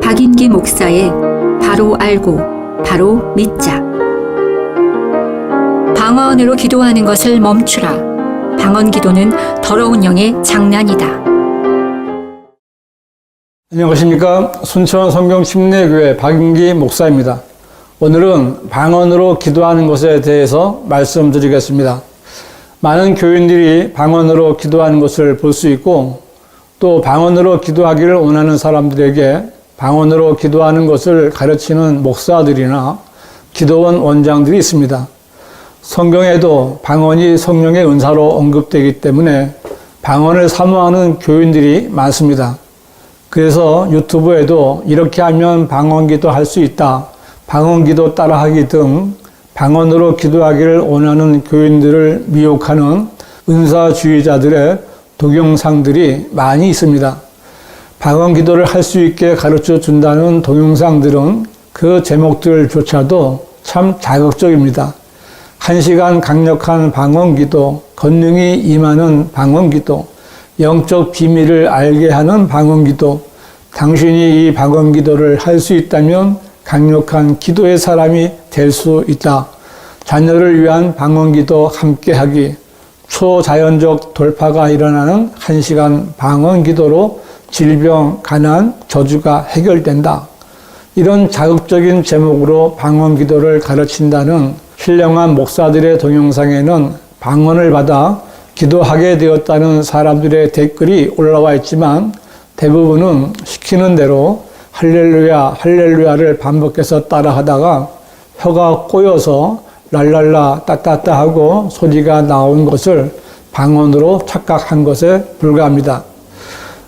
박인기 목사의 바로 알고 바로 믿자. 방언으로 기도하는 것을 멈추라. 방언 기도는 더러운 영의 장난이다. 안녕하십니까. 순천 성경 침례교회 박인기 목사입니다. 오늘은 방언으로 기도하는 것에 대해서 말씀드리겠습니다. 많은 교인들이 방언으로 기도하는 것을 볼 수 있고, 또 방언으로 기도하기를 원하는 사람들에게 방언으로 기도하는 것을 가르치는 목사들이나 기도원 원장들이 있습니다. 성경에도 방언이 성령의 은사로 언급되기 때문에 방언을 사모하는 교인들이 많습니다. 그래서 유튜브에도 이렇게 하면 방언기도 할 수 있다, 방언기도 따라하기 등 방언으로 기도하기를 원하는 교인들을 미혹하는 은사주의자들의 동영상들이 많이 있습니다. 방언기도를 할 수 있게 가르쳐 준다는 동영상들은 그 제목들조차도 참 자극적입니다. 1시간 강력한 방언기도, 권능이 임하는 방언기도, 영적 비밀을 알게 하는 방언기도, 당신이 이 방언기도를 할 수 있다면 강력한 기도의 사람이 될 수 있다. 자녀를 위한 방언기도 함께하기, 초자연적 돌파가 일어나는 1시간 방언기도로 질병, 가난, 저주가 해결된다. 이런 자극적인 제목으로 방언기도를 가르친다는 신령한 목사들의 동영상에는 방언을 받아 기도하게 되었다는 사람들의 댓글이 올라와 있지만, 대부분은 시키는 대로 할렐루야, 할렐루야를 반복해서 따라하다가 혀가 꼬여서 랄랄라, 따따따 하고 소리가 나온 것을 방언으로 착각한 것에 불과합니다.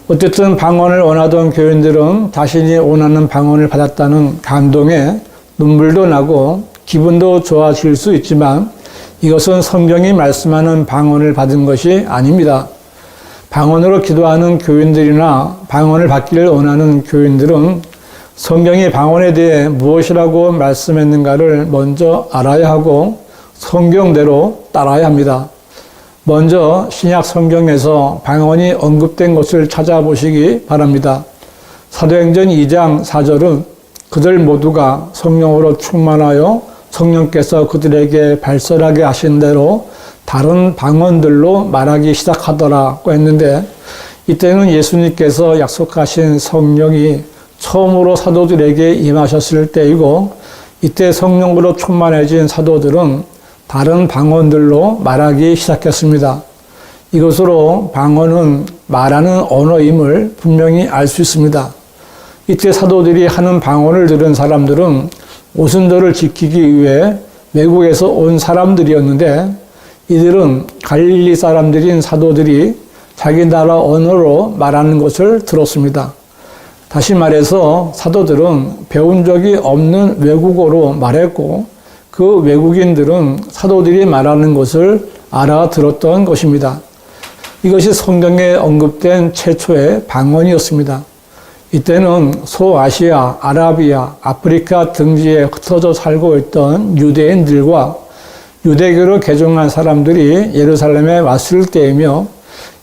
어쨌든 방언을 원하던 교인들은 자신이 원하는 방언을 받았다는 감동에 눈물도 나고 기분도 좋아질 수 있지만, 이것은 성경이 말씀하는 방언을 받은 것이 아닙니다. 방언으로 기도하는 교인들이나 방언을 받기를 원하는 교인들은 성경이 방언에 대해 무엇이라고 말씀했는가를 먼저 알아야 하고 성경대로 따라야 합니다. 먼저 신약 성경에서 방언이 언급된 것을 찾아보시기 바랍니다. 사도행전 2장 4절은 그들 모두가 성령으로 충만하여 성령께서 그들에게 발설하게 하신 대로 다른 방언들로 말하기 시작하더라고 했는데, 이때는 예수님께서 약속하신 성령이 처음으로 사도들에게 임하셨을 때이고, 이때 성령으로 충만해진 사도들은 다른 방언들로 말하기 시작했습니다. 이것으로 방언은 말하는 언어임을 분명히 알 수 있습니다. 이때 사도들이 하는 방언을 들은 사람들은 오순절을 지키기 위해 외국에서 온 사람들이었는데, 이들은 갈릴리 사람들인 사도들이 자기 나라 언어로 말하는 것을 들었습니다. 다시 말해서 사도들은 배운 적이 없는 외국어로 말했고, 그 외국인들은 사도들이 말하는 것을 알아들었던 것입니다. 이것이 성경에 언급된 최초의 방언이었습니다. 이때는 소아시아, 아라비아, 아프리카 등지에 흩어져 살고 있던 유대인들과 유대교를 개종한 사람들이 예루살렘에 왔을 때이며,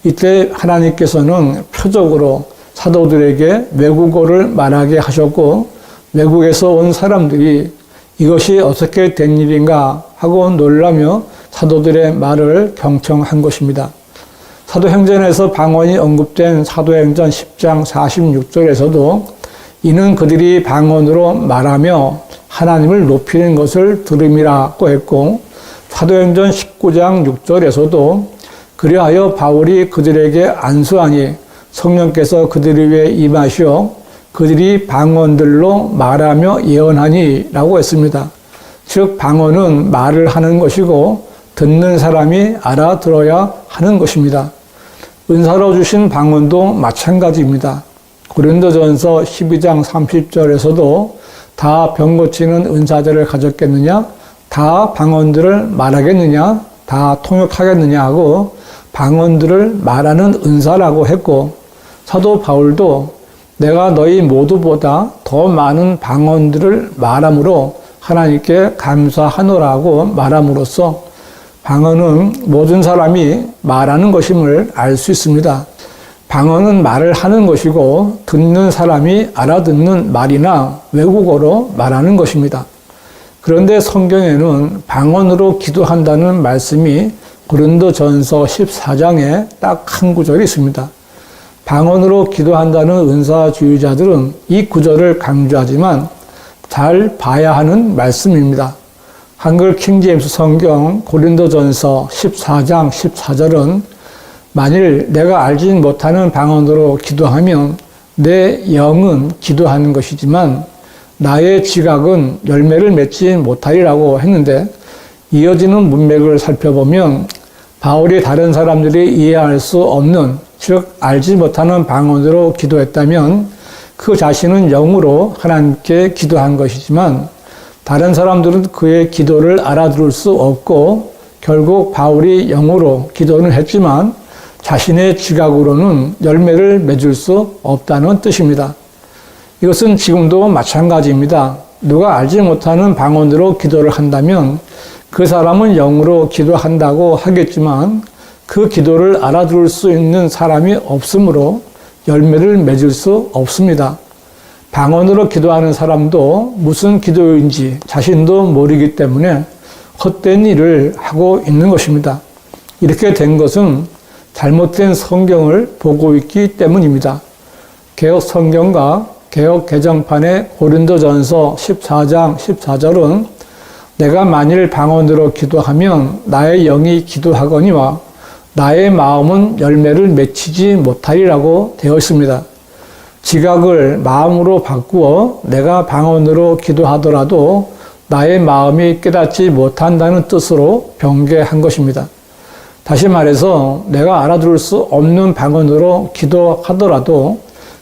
이때 하나님께서는 표적으로 사도들에게 외국어를 말하게 하셨고, 외국에서 온 사람들이 이것이 어떻게 된 일인가 하고 놀라며 사도들의 말을 경청한 것입니다. 사도행전에서 방언이 언급된 사도행전 10장 46절에서도 이는 그들이 방언으로 말하며 하나님을 높이는 것을 들음이라고 했고, 사도행전 19장 6절에서도 그리하여 바울이 그들에게 안수하니 성령께서 그들 위에 임하시어 그들이 방언들로 말하며 예언하니 라고 했습니다. 즉 방언은 말을 하는 것이고 듣는 사람이 알아들어야 하는 것입니다. 은사로 주신 방언도 마찬가지입니다. 고린도전서 12장 30절에서도 다 병 고치는 은사들을 가졌겠느냐? 다 방언들을 말하겠느냐? 다 통역하겠느냐 하고 방언들을 말하는 은사라고 했고, 사도 바울도 내가 너희 모두보다 더 많은 방언들을 말함으로 하나님께 감사하노라고 말함으로써 방언은 모든 사람이 말하는 것임을 알 수 있습니다. 방언은 말을 하는 것이고 듣는 사람이 알아듣는 말이나 외국어로 말하는 것입니다. 그런데 성경에는 방언으로 기도한다는 말씀이 고린도전서 14장에 딱 한 구절이 있습니다. 방언으로 기도한다는 은사주의자들은 이 구절을 강조하지만 잘 봐야 하는 말씀입니다. 한글 킹제임스 성경 고린도전서 14장 14절은 만일 내가 알지 못하는 방언으로 기도하면 내 영은 기도하는 것이지만 나의 지각은 열매를 맺지 못하리라고 했는데, 이어지는 문맥을 살펴보면 바울이 다른 사람들이 이해할 수 없는, 즉 알지 못하는 방언으로 기도했다면 그 자신은 영으로 하나님께 기도한 것이지만 다른 사람들은 그의 기도를 알아들을 수 없고 결국 바울이 영으로 기도는 했지만 자신의 지각으로는 열매를 맺을 수 없다는 뜻입니다. 이것은 지금도 마찬가지입니다. 누가 알지 못하는 방언으로 기도를 한다면 그 사람은 영으로 기도한다고 하겠지만 그 기도를 알아들을 수 있는 사람이 없으므로 열매를 맺을 수 없습니다. 방언으로 기도하는 사람도 무슨 기도인지 자신도 모르기 때문에 헛된 일을 하고 있는 것입니다. 이렇게 된 것은 잘못된 성경을 보고 있기 때문입니다. 개역 성경과 개역 개정판의 고린도전서 14장 14절은 내가 만일 방언으로 기도하면 나의 영이 기도하거니와 나의 마음은 열매를 맺히지 못하리라고 되어 있습니다. 지각을 마음으로 바꾸어 내가 방언으로 기도하더라도 나의 마음이 깨닫지 못한다는 뜻으로 변개한 것입니다. 다시 말해서 내가 알아들을 수 없는 방언으로 기도하더라도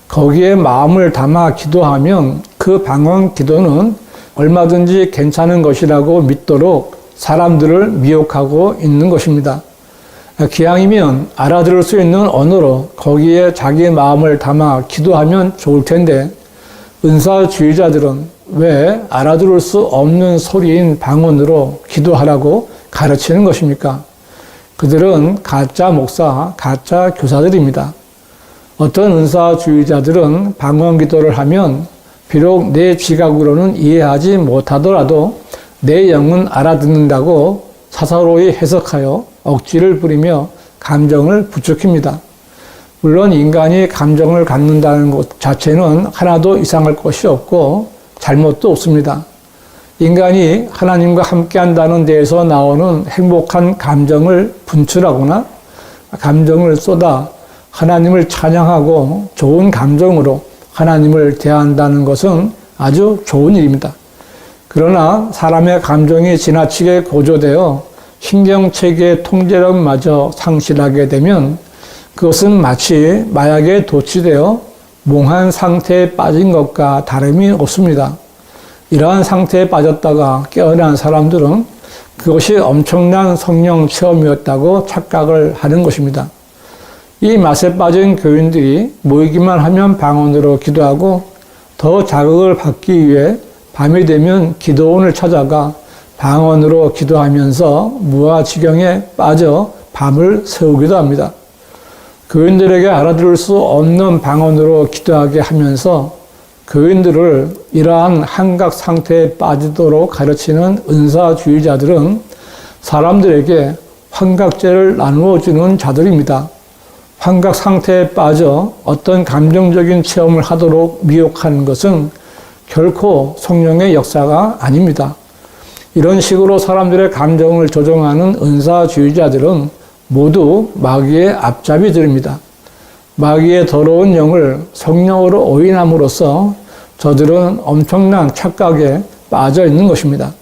거기에 마음을 담아 기도하면 그 방언 기도는 얼마든지 괜찮은 것이라고 믿도록 사람들을 미혹하고 있는 것입니다. 기왕이면 알아들을 수 있는 언어로 거기에 자기의 마음을 담아 기도하면 좋을 텐데 은사주의자들은 왜 알아들을 수 없는 소리인 방언으로 기도하라고 가르치는 것입니까? 그들은 가짜 목사, 가짜 교사들입니다. 어떤 은사주의자들은 방언 기도를 하면 비록 내 지각으로는 이해하지 못하더라도 내 영은 알아듣는다고 사사로이 해석하여 억지를 부리며 감정을 부추깁니다. 물론 인간이 감정을 갖는다는 것 자체는 하나도 이상할 것이 없고 잘못도 없습니다. 인간이 하나님과 함께한다는 데에서 나오는 행복한 감정을 분출하거나 감정을 쏟아 하나님을 찬양하고 좋은 감정으로 하나님을 대한다는 것은 아주 좋은 일입니다. 그러나 사람의 감정이 지나치게 고조되어 신경체계의 통제력마저 상실하게 되면 그것은 마치 마약에 도취되어 몽한 상태에 빠진 것과 다름이 없습니다. 이러한 상태에 빠졌다가 깨어난 사람들은 그것이 엄청난 성령 체험이었다고 착각을 하는 것입니다. 이 맛에 빠진 교인들이 모이기만 하면 방언으로 기도하고 더 자극을 받기 위해 밤이 되면 기도원을 찾아가 방언으로 기도하면서 무아지경에 빠져 밤을 새우기도 합니다. 교인들에게 알아들을 수 없는 방언으로 기도하게 하면서 교인들을 이러한 한각 상태에 빠지도록 가르치는 은사주의자들은 사람들에게 환각제를 나누어 주는 자들입니다. 환각 상태에 빠져 어떤 감정적인 체험을 하도록 미혹하는 것은 결코 성령의 역사가 아닙니다. 이런 식으로 사람들의 감정을 조종하는 은사주의자들은 모두 마귀의 앞잡이들입니다. 마귀의 더러운 영을 성령으로 오인함으로써 저들은 엄청난 착각에 빠져 있는 것입니다.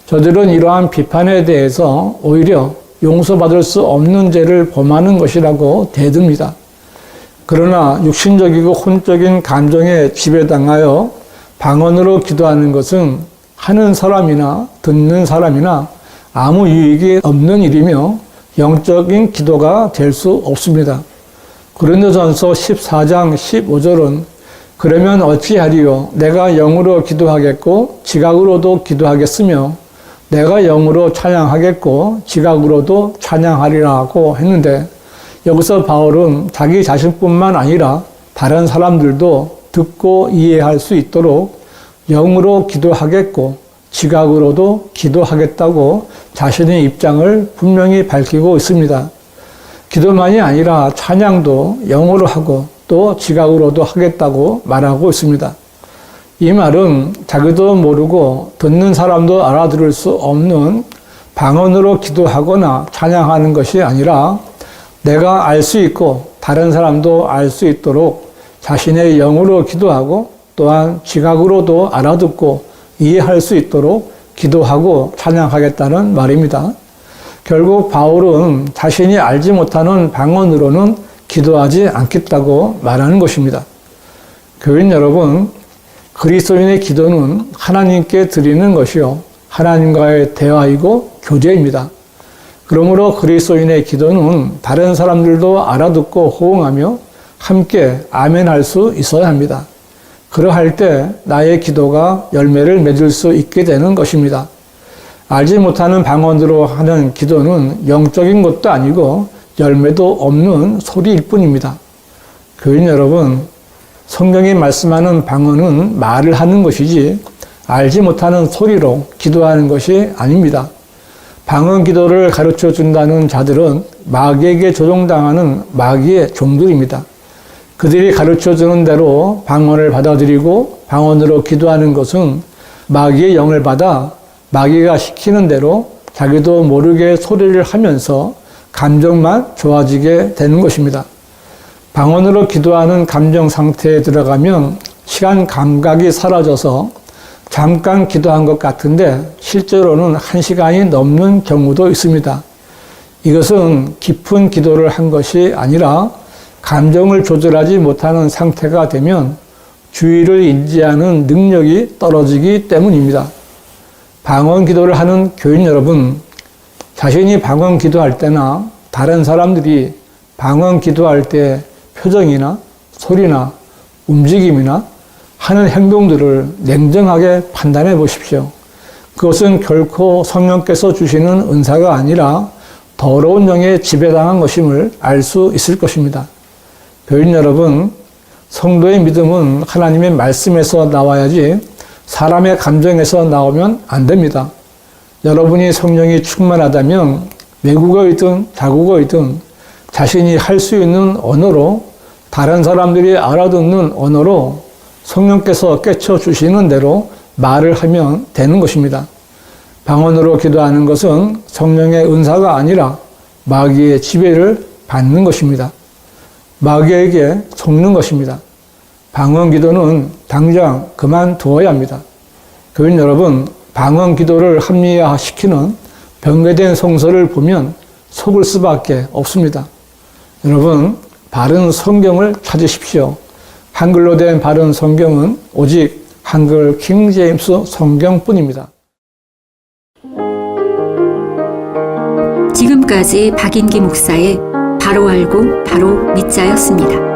저들은 이러한 비판에 대해서 오히려 용서받을 수 없는 죄를 범하는 것이라고 대듭니다. 그러나 육신적이고 혼적인 감정에 지배당하여 방언으로 기도하는 것은 하는 사람이나 듣는 사람이나 아무 유익이 없는 일이며 영적인 기도가 될 수 없습니다. 고린도전서 14장 15절은 그러면 어찌하리요? 내가 영으로 기도하겠고 지각으로도 기도하겠으며 내가 영으로 찬양하겠고 지각으로도 찬양하리라고 했는데 여기서 바울은 자기 자신뿐만 아니라 다른 사람들도 듣고 이해할 수 있도록 영으로 기도하겠고 지각으로도 기도하겠다고 자신의 입장을 분명히 밝히고 있습니다. 기도만이 아니라 찬양도 영어로 하고 또 지각으로도 하겠다고 말하고 있습니다. 이 말은 자기도 모르고 듣는 사람도 알아들을 수 없는 방언으로 기도하거나 찬양하는 것이 아니라 내가 알 수 있고 다른 사람도 알 수 있도록 자신의 영으로 기도하고 또한 지각으로도 알아듣고 이해할 수 있도록 기도하고 찬양하겠다는 말입니다. 결국 바울은 자신이 알지 못하는 방언으로는 기도하지 않겠다고 말하는 것입니다. 교인 여러분, 그리스도인의 기도는 하나님께 드리는 것이요 하나님과의 대화이고 교제입니다. 그러므로 그리스도인의 기도는 다른 사람들도 알아듣고 호응하며 함께 아멘할 수 있어야 합니다. 그러할 때 나의 기도가 열매를 맺을 수 있게 되는 것입니다. 알지 못하는 방언으로 하는 기도는 영적인 것도 아니고 열매도 없는 소리일 뿐입니다. 교인 여러분, 성경이 말씀하는 방언은 말을 하는 것이지 알지 못하는 소리로 기도하는 것이 아닙니다. 방언 기도를 가르쳐 준다는 자들은 마귀에게 조종당하는 마귀의 종들입니다. 그들이 가르쳐 주는 대로 방언을 받아들이고 방언으로 기도하는 것은 마귀의 영을 받아 마귀가 시키는 대로 자기도 모르게 소리를 하면서 감정만 좋아지게 되는 것입니다. 방언으로 기도하는 감정 상태에 들어가면 시간 감각이 사라져서 잠깐 기도한 것 같은데 실제로는 1시간이 넘는 경우도 있습니다. 이것은 깊은 기도를 한 것이 아니라 감정을 조절하지 못하는 상태가 되면 주의를 인지하는 능력이 떨어지기 때문입니다. 방언 기도를 하는 교인 여러분, 자신이 방언 기도할 때나 다른 사람들이 방언 기도할 때 표정이나 소리나 움직임이나 하는 행동들을 냉정하게 판단해 보십시오. 그것은 결코 성령께서 주시는 은사가 아니라 더러운 영에 지배당한 것임을 알 수 있을 것입니다. 교인 여러분, 성도의 믿음은 하나님의 말씀에서 나와야지 사람의 감정에서 나오면 안 됩니다. 여러분이 성령이 충만하다면 외국어이든 자국어이든 자신이 할 수 있는 언어로 다른 사람들이 알아듣는 언어로 성령께서 깨쳐주시는 대로 말을 하면 되는 것입니다. 방언으로 기도하는 것은 성령의 은사가 아니라 마귀의 지배를 받는 것입니다. 마귀에게 속는 것입니다. 방언 기도는 당장 그만두어야 합니다. 교인 여러분, 방언 기도를 합리화시키는 변개된 성서를 보면 속을 수밖에 없습니다. 여러분, 바른 성경을 찾으십시오. 한글로 된 바른 성경은 오직 한글 킹 제임스 성경뿐입니다. 지금까지 박인기 목사의 바로 알고 바로 믿자였습니다.